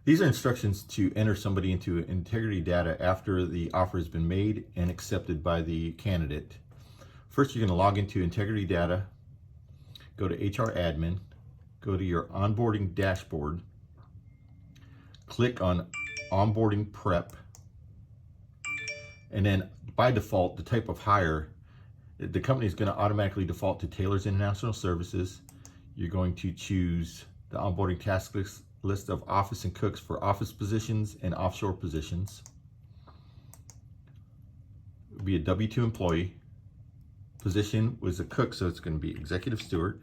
These are instructions to enter somebody into integrity data after the offer has been made and accepted by the candidate. First, you're going to log into integrity data, go to HR admin, go to your onboarding dashboard, click on onboarding prep, and then by default, the type of hire, the company is going to automatically default to Taylor's International Services. You're going to choose the onboarding task list of office and cooks for office positions and offshore positions. It would be a W-2 employee. Position was a cook, so it's going to be executive steward.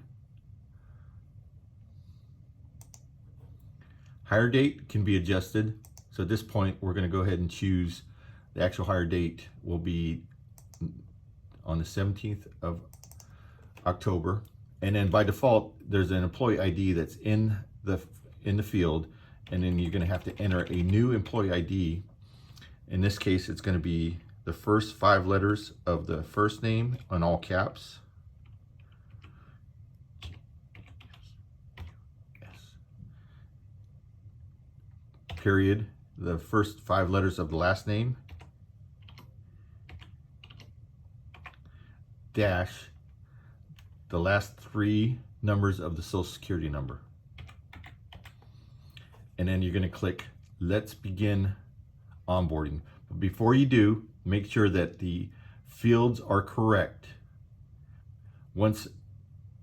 Hire date can be adjusted. So at this point, we're going to go ahead and choose the actual hire date will be on the 17th of October. And then by default, there's an employee ID that's in the field, and then you're going to have to enter a new employee ID. In this case, it's going to be the first 5 letters of the first name in all caps. Period, the first 5 letters of the last name, dash, the last 3 numbers of the Social Security number. And then you're going to click Let's Begin Onboarding. But before you do, make sure that the fields are correct. Once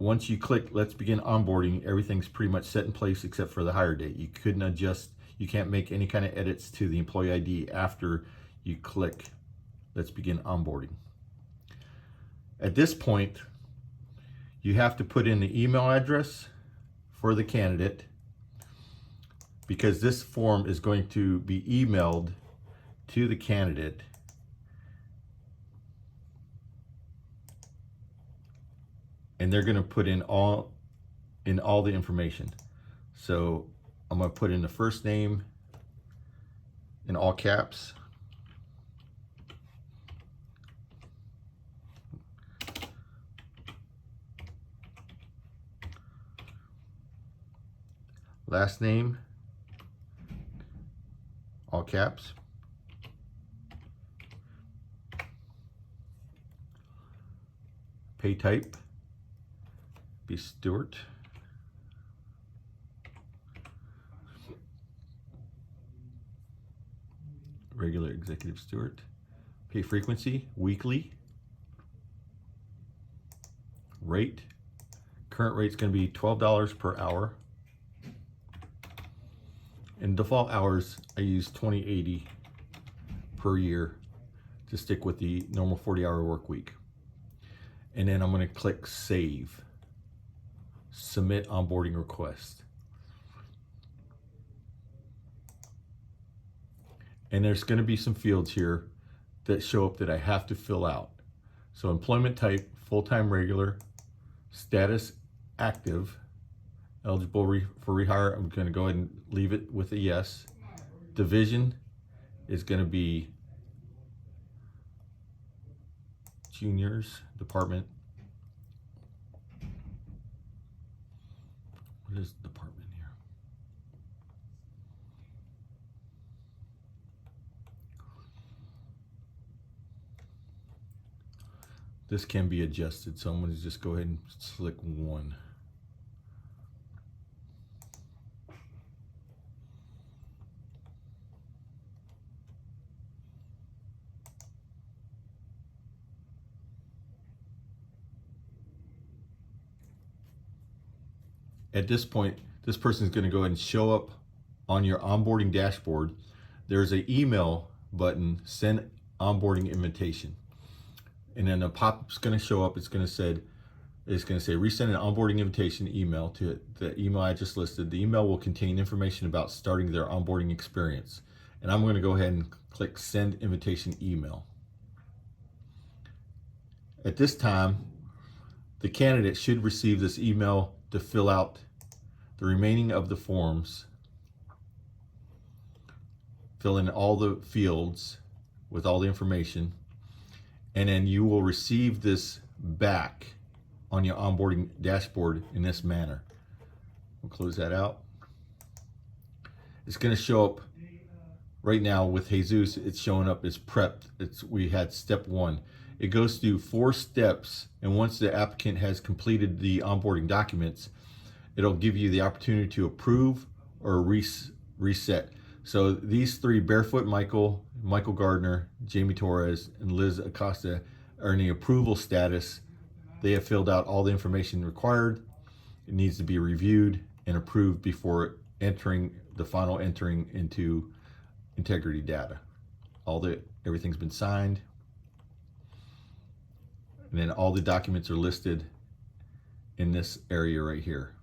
you click Let's Begin Onboarding, everything's pretty much set in place except for the hire date. You couldn't adjust, you can't make any kind of edits to the employee ID after you click Let's Begin Onboarding. At this point, you have to put in the email address for the candidate, because this form is going to be emailed to the candidate. And they're going to put in all the information. So I'm going to put in the first name in all caps. Last name, all caps. Pay type, be Stewart. Regular executive steward. Pay frequency, weekly. Rate, current rate's going to be $12 per hour. In default hours, I use 2080 per year to stick with the normal 40-hour work week. And then I'm going to click Save. Submit onboarding request. And there's going to be some fields here that show up that I have to fill out. So employment type, full-time regular, status active, eligible for rehire, I'm going to go ahead and leave it with a yes. Division is going to be juniors department. What is department here? This can be adjusted, so I'm going to just go ahead and select 1. At this point, this person is going to go ahead and show up on your onboarding dashboard. There's an email button, send onboarding invitation. And then a pop-up's going to show up. It's going to say resend an onboarding invitation email to the email I just listed. The email will contain information about starting their onboarding experience. And I'm going to go ahead and click send invitation email. At this time, the candidate should receive this email to fill out the remaining of the forms, fill in all the fields with all the information, and then you will receive this back on your onboarding dashboard in this manner. We'll close that out. It's going to show up right now with Jesus. It's showing up as prepped. We had step 1. It goes through 4 steps, and once the applicant has completed the onboarding documents, it'll give you the opportunity to approve or reset. So these 3, Barefoot Michael, Michael Gardner, Jamie Torres, and Liz Acosta, are in the approval status. They have filled out all the information required. It needs to be reviewed and approved before final entering into integrity data. Everything's been signed, and then all the documents are listed in this area right here.